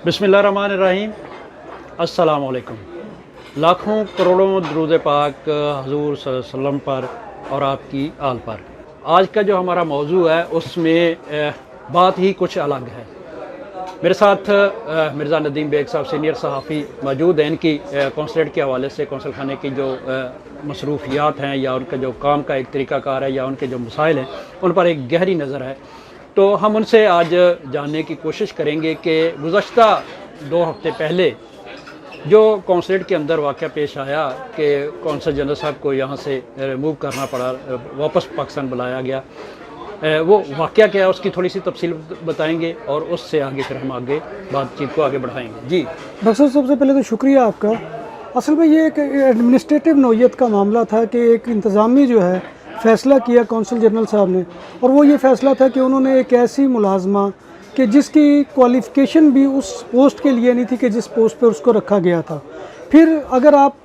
बिस्मिल्लाहिर्रहमानिर्रहीम। अस्सलाम वालेकुम। लाखों करोड़ों दरूद पाक हजूर सल्लल्लाहु अलैहि वसल्लम पर और आपकी आल पर। आज का जो हमारा मौजू है उसमें बात ही कुछ अलग है। मेरे साथ मिर्ज़ा नदीम बेग साहब सीनियर सहाफ़ी मौजूद हैं। इनकी कौंसलेट के हवाले से कौंसल खाने की जो मसरूफियात हैं या उनका जो काम का एक तरीक़ाकार है या उनके जो मसाइल हैं उन पर एक गहरी नज़र है। तो हम उनसे आज जानने की कोशिश करेंगे कि गुज़श्ता 2 हफ़्ते पहले जो कौंसलेट के अंदर वाक़या पेश आया कि कौंसल जनरल साहब को यहाँ से रिमूव करना पड़ा, वापस पाकिस्तान बुलाया गया, वो वाक़या क्या है उसकी थोड़ी सी तफसील बताएंगे और उससे आगे फिर हम आगे बातचीत को आगे बढ़ाएंगे। जी डॉक्टर साहब, सबसे पहले तो शुक्रिया आपका। असल में ये एक एडमिनिस्ट्रेटिव नौयत का मामला था कि एक इंतज़ामी जो है फ़ैसला किया कौंसल जनरल साहब ने, और वो ये फ़ैसला था कि उन्होंने एक ऐसी मुलाजमा कि जिसकी क्वालिफ़िकेशन भी उस पोस्ट के लिए नहीं थी कि जिस पोस्ट पर उसको रखा गया था। फिर अगर आप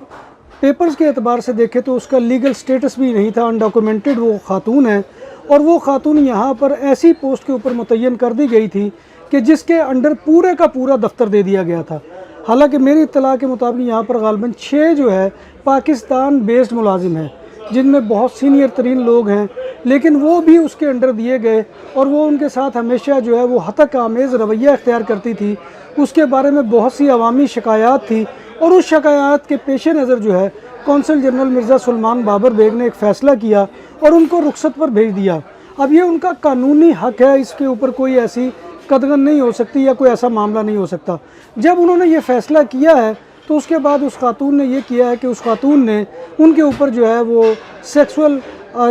पेपर्स के एतबार से देखें तो उसका लीगल स्टेटस भी नहीं था, अनडॉक्यूमेंटेड वो खातून है, और वो खातून यहाँ पर ऐसी पोस्ट के ऊपर मुतय्यन कर दी गई थी कि जिसके अंडर पूरे का पूरा दफ्तर दे दिया गया था। हालांकि मेरी इत्तला के मुताबिक यहाँ पर गालबन 6 जो है पाकिस्तान बेस्ड मुलाजिम हैं, जिनमें बहुत सीनियर तरीन लोग हैं, लेकिन वो भी उसके अंडर दिए गए और वो उनके साथ हमेशा जो है वो हतक आमेज़ रवैया इख्तियार करती थी। उसके बारे में बहुत सी अवामी शिकायत थी और उस शिकायत के पेश नज़र जो है कौंसल जनरल मिर्ज़ा सुलेमान बाबर बेग ने एक फ़ैसला किया और उनको रुखसत पर भेज दिया। अब ये उनका कानूनी हक है, इसके ऊपर कोई ऐसी कदगन नहीं हो सकती या कोई ऐसा मामला नहीं हो सकता। जब उन्होंने ये फ़ैसला किया है तो उसके बाद उस खातून ने ये किया है कि उस खातून ने उनके ऊपर जो है वो सेक्सुअल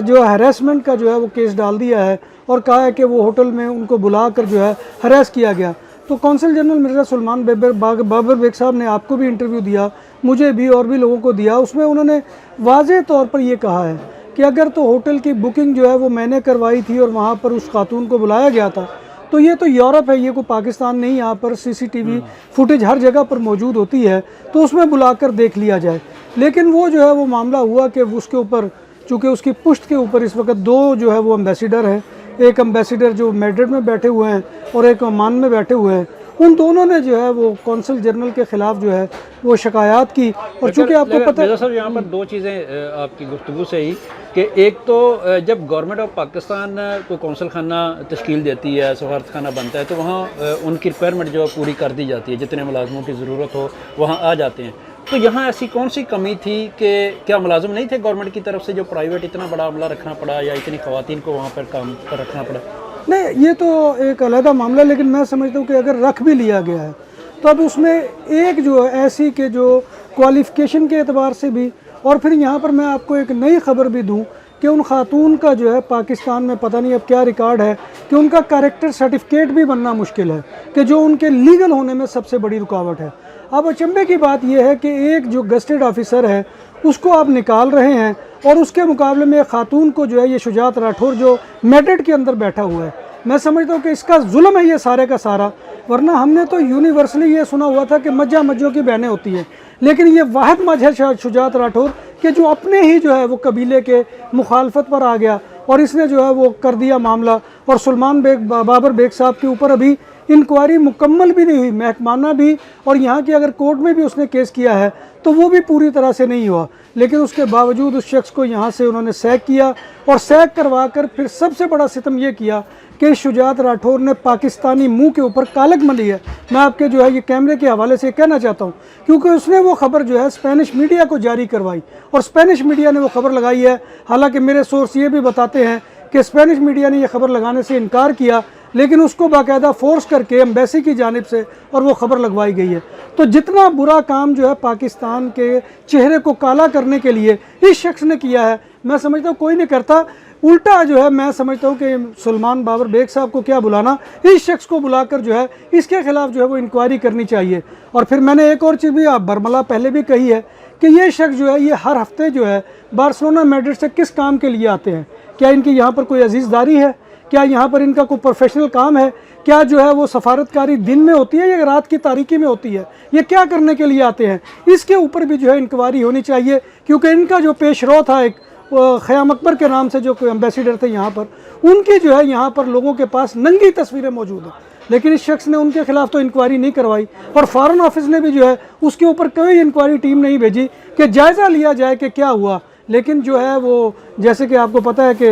जो हैरेसमेंट का जो है वो केस डाल दिया है और कहा है कि वो होटल में उनको बुलाकर जो है हरास किया गया। तो कौंसल जनरल मिर्ज़ा सुलेमान बाबर बेग साहब ने आपको भी इंटरव्यू दिया, मुझे भी और भी लोगों को दिया। उसमें उन्होंने वाज़ेह तौर पर यह कहा है कि अगर तो होटल की बुकिंग जो है वो मैंने करवाई थी और वहाँ पर उस खातून को बुलाया गया था तो ये तो यूरोप है, ये कोई पाकिस्तान नहीं। यहाँ पर सीसीटीवी फुटेज हर जगह पर मौजूद होती है, तो उसमें बुलाकर देख लिया जाए। लेकिन वो जो है वो मामला हुआ कि उसके ऊपर चूँकि उसकी पुश्त के ऊपर इस वक्त 2 जो है वो एम्बेसडर हैं, एक एम्बेसडर जो मैड्रिड में बैठे हुए हैं और एक ओमान में बैठे हुए हैं। उन दोनों ने जो है वो कौंसल जनरल के ख़िलाफ़ जो है वो शिकायत की। और चूँकि आपको पता है सर, यहाँ पर 2 चीज़ें आपकी गुफ्तगू से ही कि एक तो जब गवर्नमेंट ऑफ पाकिस्तान को कौंसल खाना तश्कील देती है, सफारत खाना बनता है, तो वहाँ उनकी रिक्वायरमेंट जो पूरी कर दी जाती है, जितने मुलाजमों की ज़रूरत हो वहाँ आ जाते हैं। तो यहाँ ऐसी कौन सी कमी थी कि क्या मुलाजिम नहीं थे गवर्नमेंट की तरफ से जो प्राइवेट इतना बड़ा अमला रखना पड़ा या इतनी ख़वातीन को वहाँ पर काम पर रखना पड़ा? नहीं, ये तो एक अलहदा मामला, लेकिन मैं समझता हूँ कि अगर रख भी लिया गया है तो अब उसमें एक जो है ऐसी कि जो क्वालिफ़िकेशन के एतबार से भी, और फिर यहाँ पर मैं आपको एक नई खबर भी दूँ कि उन खातून का जो है पाकिस्तान में पता नहीं अब क्या रिकॉर्ड है कि उनका कैरेक्टर सर्टिफिकेट भी बनना मुश्किल है, कि जो उनके लीगल होने में सबसे बड़ी रुकावट है। अब अचंभे की बात यह है कि एक जो गस्टेड ऑफिसर है उसको आप निकाल रहे हैं और उसके मुकाबले में एक खातून को जो है ये शुजात राठौर जो मैड्रिड के अंदर बैठा हुआ है, मैं समझता हूँ कि इसका जुल्म है ये सारे का सारा। वरना हमने तो यूनिवर्सली ये सुना हुआ था कि मज्जा मज्जों की बहनें होती हैं, लेकिन ये वाहिद मज है शुजात राठौर कि जो अपने ही जो है वो कबीले के मुखालफत पर आ गया और इसने जो है वो कर दिया मामला। और सुलेमान बाबर बेग साहब के ऊपर अभी इंक्वायरी मुकम्मल भी नहीं हुई, महकमाना भी, और यहाँ की अगर कोर्ट में भी उसने केस किया है तो वो भी पूरी तरह से नहीं हुआ। लेकिन उसके बावजूद उस शख्स को यहाँ से उन्होंने सैक किया और सैक करवा कर फिर सबसे बड़ा सितम ये किया कि शुजात राठौर ने पाकिस्तानी मुंह के ऊपर कालक मली है। मैं आपके जो है ये कैमरे के हवाले से कहना चाहता हूँ, क्योंकि उसने वो खबर जो है स्पेनिश मीडिया को जारी करवाई और स्पेनिश मीडिया ने वो खबर लगाई है। हालांकि मेरे सोर्स ये भी बताते हैं कि स्पेनिश मीडिया ने यह खबर लगाने से इनकार किया, लेकिन उसको बाकायदा फोर्स करके एम्बेसी की जानिब से और वो ख़बर लगवाई गई है। तो जितना बुरा काम जो है पाकिस्तान के चेहरे को काला करने के लिए इस शख्स ने किया है, मैं समझता हूँ कोई नहीं करता। उल्टा जो है मैं समझता हूँ कि सुलेमान बाबर बेग साहब को क्या बुलाना, इस शख्स को बुलाकर जो है इसके ख़िलाफ़ जो है वो इंक्वायरी करनी चाहिए। और फिर मैंने एक और चीज़ भी आप बरमला पहले भी कही है कि ये शख्स जो है ये हर हफ्ते जो है बार्सिलोना मैड्रिड से किस काम के लिए आते हैं? क्या इनकी यहाँ पर कोई अजीज़दारी है? क्या यहाँ पर इनका कोई प्रोफेशनल काम है? क्या जो है वो सफारतकारी दिन में होती है या रात की तारीकी में होती है? ये क्या करने के लिए आते हैं? इसके ऊपर भी जो है इंक्वायरी होनी चाहिए, क्योंकि इनका जो पेशरो था एक ख़याम अकबर के नाम से जो एम्बेसडर थे यहाँ पर, उनकी जो है यहाँ पर लोगों के पास नंगी तस्वीरें मौजूद हैं। लेकिन इस शख्स ने उनके खिलाफ तो इंक्वायरी नहीं करवाई और फॉरेन ऑफिस ने भी जो है उसके ऊपर कोई इंक्वायरी टीम नहीं भेजी कि जायज़ा लिया जाए कि क्या हुआ। लेकिन जो है वो, जैसे कि आपको पता है कि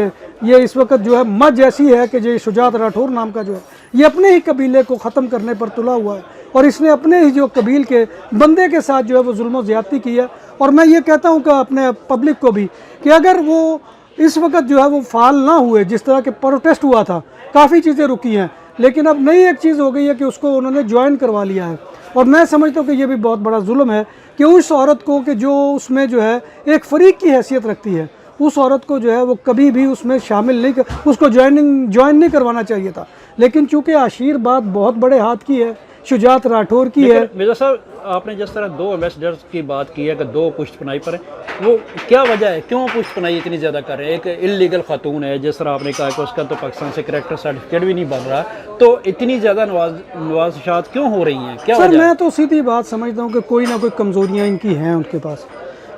ये इस वक्त जो है मज ऐसी है कि जो शुजात राठौर नाम का जो है ये अपने ही कबीले को ख़त्म करने पर तुला हुआ है और इसने अपने ही जो कबील के बंदे के साथ जो है वो जुल्म ज़्यादती की है। और मैं ये कहता हूँ कि अपने पब्लिक को भी कि अगर वो इस वक्त जो है वो फाल ना हुए, जिस तरह के प्रोटेस्ट हुआ था, काफ़ी चीज़ें रुकी हैं, लेकिन अब नई एक चीज़ हो गई है कि उसको उन्होंने ज्वाइन करवा लिया है। और मैं समझता हूँ कि ये भी बहुत बड़ा जुल्म है कि उस औरत को कि जो उसमें जो है एक फ़रीक की हैसियत रखती है, उस औरत को जो है वो कभी भी उसमें शामिल नहीं उसको ज्वाइन नहीं करवाना चाहिए था। लेकिन चूँकि आशीर बात बहुत बड़े हाथ की है, शुजात राठौर की है। मिर्ज़ा साहब, आपने जिस तरह 2 एम्बेसडर्स की बात की है कि 2 पुश्तपनाही पर है, वो क्या वजह है, क्यों पुश्तपनाही इतनी ज़्यादा कर रहे हैं? एक इल्लीगल खातून है, जिस तरह आपने कहा कि उसका तो पाकिस्तान से करैक्टर सर्टिफिकेट भी नहीं बन रहा, तो इतनी ज़्यादा नवाज़शात क्यों हो रही हैं, क्या सर वजह है? मैं तो सीधी बात समझता हूँ कि कोई ना कोई कमज़ोरियाँ इनकी हैं उनके पास,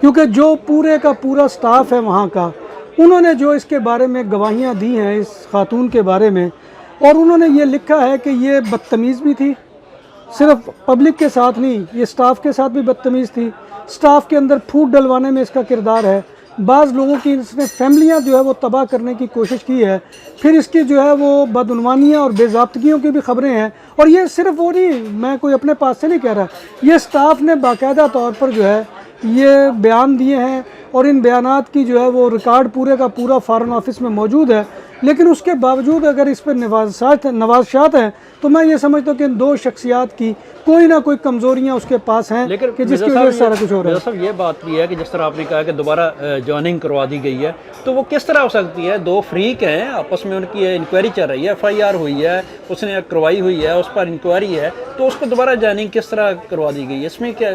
क्योंकि जो पूरे का पूरा स्टाफ है वहाँ का, उन्होंने जो इसके बारे में गवाहियाँ दी हैं इस खातून के बारे में, और उन्होंने ये लिखा है कि ये बदतमीज़ भी थी, सिर्फ पब्लिक के साथ नहीं, ये स्टाफ के साथ भी बदतमीज़ थी। स्टाफ के अंदर फूट डलवाने में इसका किरदार है। बाज़ लोगों की इसने फैमिलियाँ जो है वो तबाह करने की कोशिश की है। फिर इसकी जो है वो बदउनवानियाँ और बेज़ाब्तगियों की भी ख़बरें हैं। और ये सिर्फ वो नहीं, मैं कोई अपने पास से नहीं कह रहा, ये स्टाफ ने बाकायदा तौर पर जो है ये बयान दिए हैं और इन बयानात की जो है वो रिकॉर्ड पूरे का पूरा फॉरेन ऑफिस में मौजूद है। लेकिन उसके बावजूद अगर इस पर नवाज़शात हैं तो मैं ये समझता हूँ कि इन 2 शख्सियात की कोई ना कोई कमज़ोरियाँ उसके पास हैं, लेकिन कि जिसकी वजह से सारा कुछ हो रहा है। सब ये बात भी है कि जिस तरह आपने कहा कि दोबारा ज्वाइनिंग करवा दी गई है, तो वो किस तरह हो सकती है? 2 फ्रीक हैं, आपस में उनकी इंक्वायरी चल रही है, FIR हुई है, उसने करवाई हुई है, उस पर इंक्वायरी है, तो उसको दोबारा ज्वाइनिंग किस तरह करवा दी गई है? इसमें क्या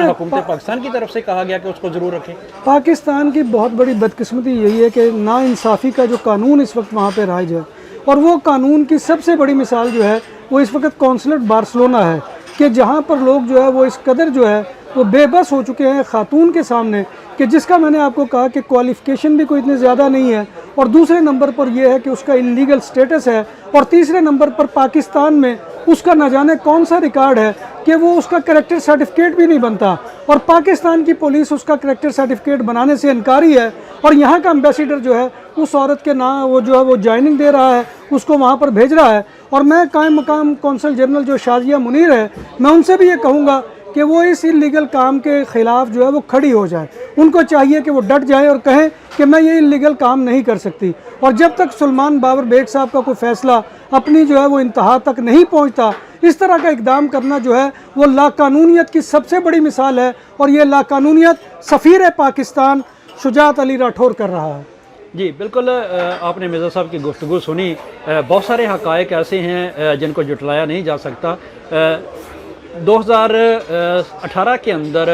हुकूमत पाकिस्तान की तरफ से कहा गया कि उसको ज़रूर रखें? पाकिस्तान की बहुत बड़ी बदकिस्मती यही है कि नाइंसाफ़ी का जो कानून इस वक्त वहाँ पर राइज है, और वो कानून की सबसे बड़ी मिसाल जो है वो इस वक्त कौंसलेट बार्सिलोना है, कि जहाँ पर लोग जो है वो इस कदर जो है वो बेबस हो चुके हैं खातून के सामने, कि जिसका मैंने आपको कहा कि क्वालिफ़िकेशन भी कोई इतने ज़्यादा नहीं है, और दूसरे नंबर पर यह है कि उसका इलीगल स्टेटस है, और तीसरे नंबर पर पाकिस्तान में उसका न जाने कौन सा रिकॉर्ड है कि वो उसका करैक्टर सर्टिफिकेट भी नहीं बनता, और पाकिस्तान की पुलिस उसका करैक्टर सर्टिफिकेट बनाने से इनकारी है। और यहाँ का एम्बेसडर जो है उस औरत के ना वो जो है वो ज्वाइनिंग दे रहा है, उसको वहाँ पर भेज रहा है। और मैं कायम मकाम कौंसल जनरल जो शाजिया मुनीर है, मैं उनसे भी ये कहूँगा कि वो इस इलीगल काम के ख़िलाफ़ जो है वो खड़ी हो जाए। उनको चाहिए कि वो डट जाए और कहें कि मैं ये इलीगल काम नहीं कर सकती। और जब तक सुलेमान बाबर बेग साहब का कोई फ़ैसला अपनी जो है वो इंतहा तक नहीं पहुँचता, इस तरह का इकदाम करना जो है वो लाकानूनियत की सबसे बड़ी मिसाल है। और ये लाकानूनियत सफ़ीर पाकिस्तान शुजात अली राठौर कर रहा है। जी बिल्कुल, आपने मिर्ज़ा साहब की गुफ्तगू सुनी। बहुत सारे हक़ाइक़ ऐसे हैं जिनको जुटलाया नहीं जा सकता। 2018 के अंदर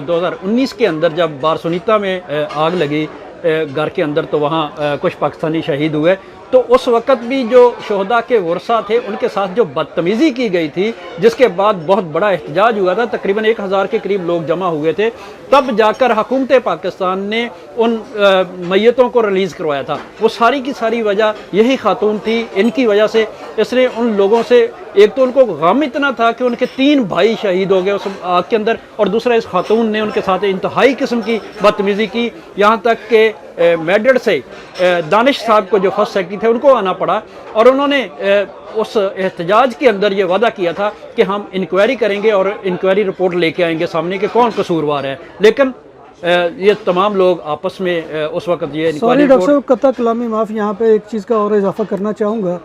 2019 के अंदर जब बारसुनीता में आग लगी घर के अंदर, तो वहाँ कुछ पाकिस्तानी शहीद हुए। तो उस वक़्त भी जो शोहदा के वर्सा थे उनके साथ जो बदतमीज़ी की गई थी, जिसके बाद बहुत बड़ा एहतजाज हुआ था, तकरीबन 1000 के करीब लोग जमा हुए थे, तब जाकर हुकूमत पाकिस्तान ने उन मैयतों को रिलीज़ करवाया था। वो सारी की सारी वजह यही खातून थी। इनकी वजह से इसने उन लोगों से, एक तो उनको गम इतना था कि उनके 3 भाई शहीद हो गए उस आग के अंदर, और दूसरा इस खातून ने उनके साथ इंतहाई किस्म की बदतमीज़ी की, यहाँ तक कि मेडड से दानिश साहब को जो फर्स्ट सेक्रेटरी थे उनको आना पड़ा, और उन्होंने उस एहतजाज के अंदर ये वादा किया था कि हम इंक्वायरी करेंगे और इंक्वायरी रिपोर्ट लेके आएंगे सामने कि कौन कसूरवार है। लेकिन ये तमाम लोग आपस में उस वक्त ये सॉरी डॉक्टर साहब, कत्ता कलामी माफ़, यहाँ पे एक चीज़ का और इजाफा करना चाहूँगा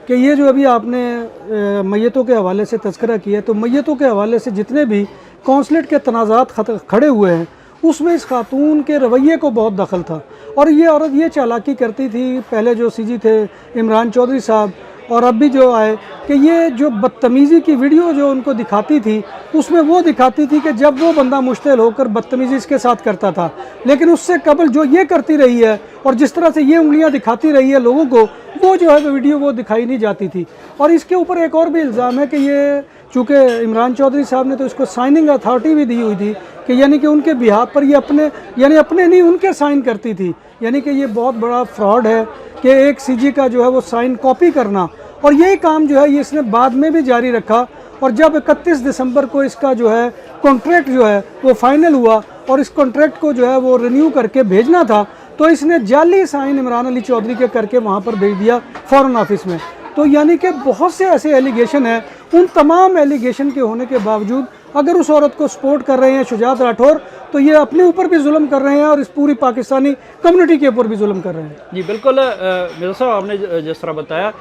कि ये जो अभी आपने मैयतों के हवाले से तज़किरा किया, तो मैयतों के हवाले से जितने भी कौंसलेट के तनाज़ात खड़े हुए हैं उसमें इस खातून के रवैये को बहुत दखल था। और ये औरत ये चालाकी करती थी, पहले जो सीजी थे इमरान चौधरी साहब और अब भी जो आए, कि ये जो बदतमीज़ी की वीडियो जो उनको दिखाती थी उसमें वो दिखाती थी कि जब वो बंदा मुश्तिल होकर बदतमीज़ी इसके साथ करता था, लेकिन उससे कबल जो ये करती रही है और जिस तरह से ये उंगलियां दिखाती रही है लोगों को, वो जो है वीडियो वो दिखाई नहीं जाती थी। और इसके ऊपर एक और भी इल्ज़ाम है कि ये चूँकि इमरान चौधरी साहब ने तो इसको साइनिंग अथॉरिटी भी दी हुई थी कि यानी कि उनके बिहाफ पर ये अपने नहीं उनके साइन करती थी। यानी कि ये बहुत बड़ा फ्रॉड है कि एक सीजी का जो है वो साइन कॉपी करना और यही काम जो है ये इसने बाद में भी जारी रखा। और जब 31 दिसंबर को इसका जो है कॉन्ट्रैक्ट जो है वो फाइनल हुआ और इस कॉन्ट्रैक्ट को जो है वो रिन्यू करके भेजना था, तो इसने जाली साइन इमरान अली चौधरी के करके वहाँ पर भेज दिया फॉरेन ऑफिस में। तो यानी कि बहुत से ऐसे एलिगेशन हैं, उन तमाम एलिगेशन के होने के बावजूद अगर उस औरत को सपोर्ट कर रहे हैं शुजात राठौर, तो ये अपने ऊपर भी जुल्म कर रहे हैं और इस पूरी पाकिस्तानी कम्युनिटी के ऊपर भी जुल्म कर रहे हैं। जी बिल्कुल मिर्ज़ा साहब, आपने जिस तरह बताया,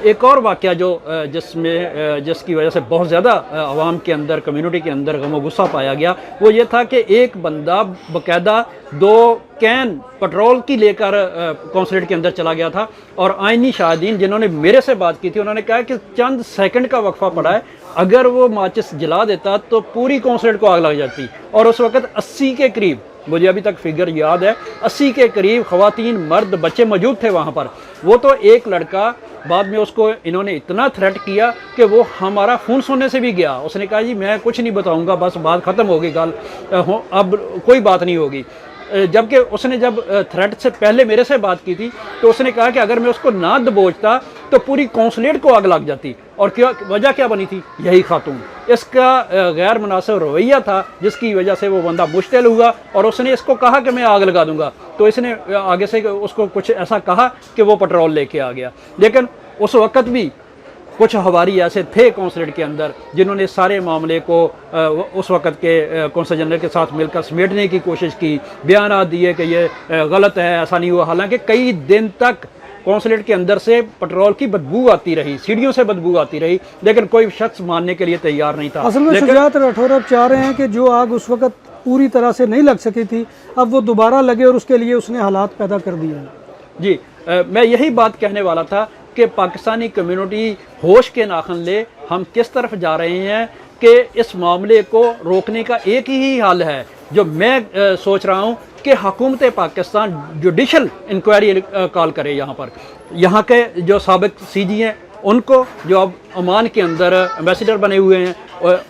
एक और वाक़या जो जिसकी वजह से बहुत ज़्यादा आवाम के अंदर, कम्युनिटी के अंदर गम गुस्सा पाया गया, वो ये था कि एक बंदा बाकायदा 2 कैन पेट्रोल की लेकर कौंसलेट के अंदर चला गया था और आइनी शाहिदीन जिन्होंने मेरे से बात की थी, उन्होंने कहा कि चंद सेकंड का वक्फा पड़ा है, अगर वो माचिस जला देता तो पूरी कौंसलेट को आग लग जाती। और उस वक्त 80 के करीब, मुझे अभी तक फिगर याद है, 80 के करीब ख़वातीन, मर्द, बच्चे मौजूद थे वहाँ पर। वो तो एक लड़का, बाद में उसको इन्होंने इतना थ्रेट किया कि वो हमारा खून सोने से भी गया। उसने कहा जी मैं कुछ नहीं बताऊँगा, बस बात ख़त्म होगी, अब कोई बात नहीं होगी। जबकि उसने जब थ्रेट से पहले मेरे से बात की थी तो उसने कहा कि अगर मैं उसको ना दबोचता तो पूरी कौंसलेट को आग लग जाती। और क्या वजह क्या बनी थी? यही खातून। इसका गैर मुनासिब रवैया था जिसकी वजह से वो बंदा मुश्तिल हुआ और उसने इसको कहा कि मैं आग लगा दूंगा, तो इसने आगे से उसको कुछ ऐसा कहा कि वो पेट्रोल लेके आ गया। लेकिन उस वक़्त भी कुछ हवारी ऐसे थे कौंसलेट के अंदर जिन्होंने सारे मामले को उस वक़्त के कौंसल जनरल के साथ मिलकर समेटने की कोशिश की, बयान दिए कि ये गलत है, ऐसा नहीं हुआ। हालांकि कई दिन तक कौंसलेट के अंदर से पेट्रोल की बदबू आती रही, सीढ़ियों से बदबू आती रही, लेकिन कोई शख्स मानने के लिए तैयार नहीं था। असल में शुजात राठौर अब चाह रहे हैं कि जो आग उस वक़्त पूरी तरह से नहीं लग सकी थी, अब वो दोबारा लगे और उसके लिए उसने हालात पैदा कर दिए हैं। जी मैं यही बात कहने वाला था कि पाकिस्तानी कम्युनिटी होश के नाखन ले, हम किस तरफ जा रहे हैं कि इस मामले को रोकने का एक ही हल है, जो मैं सोच रहा हूँ कि हुकूमत पाकिस्तान जुडिशल इंक्वायरी कॉल करे। यहाँ के जो साबिक सीजी हैं उनको, जो अब ओमान के अंदर एम्बेसडर बने हुए हैं,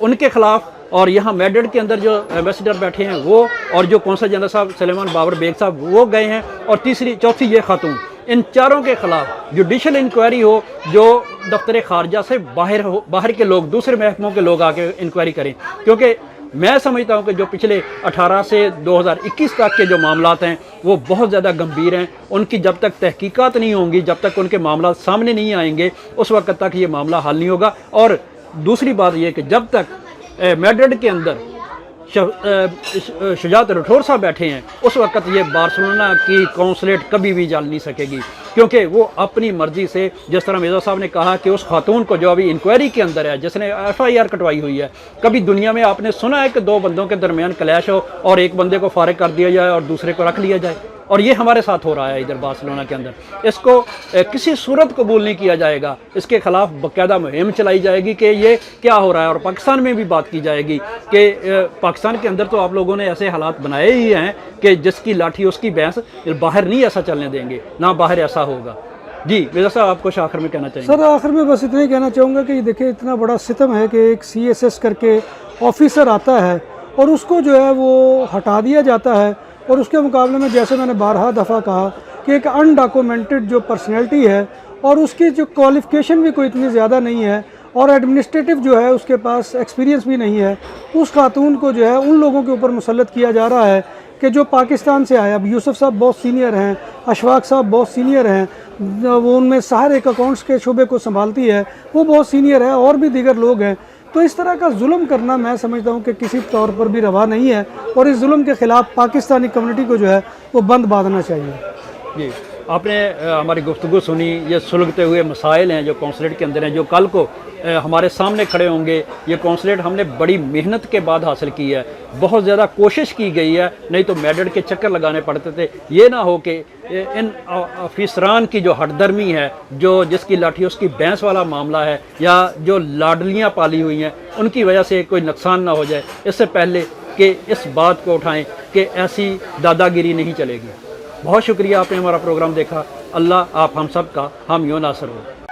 उनके ख़िलाफ़, और यहाँ मेडर्ड के अंदर जो एम्बेसडर बैठे हैं वो, और जो कौंसल जनरल साहब सलेमान बाबर बेग साहब वो गए हैं, और चौथी ये खातून, इन चारों के खिलाफ जुडिशल इंक्वायरी हो, जो दफ्तर खारजा से बाहर के लोग, दूसरे महकमों के लोग आके इंक्वायरी करें। क्योंकि मैं समझता हूं कि जो पिछले 18 से 2021 तक के जो मामलात हैं वो बहुत ज़्यादा गंभीर हैं। उनकी जब तक तहकीकात नहीं होंगी, जब तक उनके मामला सामने नहीं आएंगे, उस वक्त तक ये मामला हल नहीं होगा। और दूसरी बात यह कि जब तक मैड्रिड के अंदर शुजात राठौर साहब बैठे हैं, उस वक्त ये बार्सिलोना की कौंसलेट कभी भी जल नहीं सकेगी, क्योंकि वो अपनी मर्जी से, जिस तरह मिर्ज़ा साहब ने कहा कि उस खातून को जो अभी इंक्वायरी के अंदर है, जिसने FIR कटवाई हुई है, कभी दुनिया में आपने सुना है कि 2 बंदों के दरमियान क्लैश हो और एक बंदे को फारिग कर दिया जाए और दूसरे को रख लिया जाए? और ये हमारे साथ हो रहा है इधर बार्सिलोना के अंदर। इसको किसी सूरत कबूल नहीं किया जाएगा, इसके खिलाफ बाकायदा मुहिम चलाई जाएगी कि ये क्या हो रहा है। और पाकिस्तान में भी बात की जाएगी कि पाकिस्तान के अंदर तो आप लोगों ने ऐसे हालात बनाए ही हैं कि जिसकी लाठी उसकी भैंस, बाहर नहीं ऐसा चलने देंगे, ना बाहर ऐसा होगा। जी मिर्ज़ा साहब, आप कुछ आखिर में कहना चाहेंगे? सर आखिर में बस इतना ही कहना चाहूँगा कि देखिए इतना बड़ा सितम है कि एक CSS करके ऑफिसर आता है और उसको जो है वो हटा दिया जाता है, और उसके मुकाबले में जैसे मैंने बारहा दफ़ा कहा कि एक अनडॉक्यूमेंटेड जो पर्सनैलिटी है और उसकी जो क्वालिफ़िकेशन भी कोई इतनी ज़्यादा नहीं है और एडमिनिस्ट्रेटिव जो है उसके पास एक्सपीरियंस भी नहीं है, उस खातून को जो है उन लोगों के ऊपर मुसल्लत किया जा रहा है कि जो पाकिस्तान से आए। अब यूसुफ साहब बहुत सीनियर हैं, अशफाक साहब बहुत सीनियर हैं, वो उनमें साहर एक अकाउंट्स के शोबे को संभालती है, वो बहुत सीनियर है, और भी दीगर लोग हैं। तो इस तरह का जुल्म करना मैं समझता हूँ कि किसी तौर पर भी रवा नहीं है, और इस जुल्म के ख़िलाफ़ पाकिस्तानी कम्युनिटी को जो है वो बंद बांधना चाहिए। जी आपने हमारी गुफ्तगू सुनी, ये सुलगते हुए मसाइल हैं जो कौंसलेट के अंदर हैं, जो कल को हमारे सामने खड़े होंगे। ये कौंसलेट हमने बड़ी मेहनत के बाद हासिल की है, बहुत ज़्यादा कोशिश की गई है, नहीं तो मेडर्ड के चक्कर लगाने पड़ते थे। ये ना हो कि इन अफसरान की जो हटदर्मी है, जो जिसकी लाठी उसकी भैंस वाला मामला है, या जो लाडलियाँ पाली हुई हैं, उनकी वजह से कोई नुकसान ना हो जाए। इससे पहले कि इस बात को उठाएं कि ऐसी दादागिरी नहीं चलेगी। बहुत शुक्रिया, आपने हमारा प्रोग्राम देखा। अल्लाह आप हम सब का हम यो नासर हो।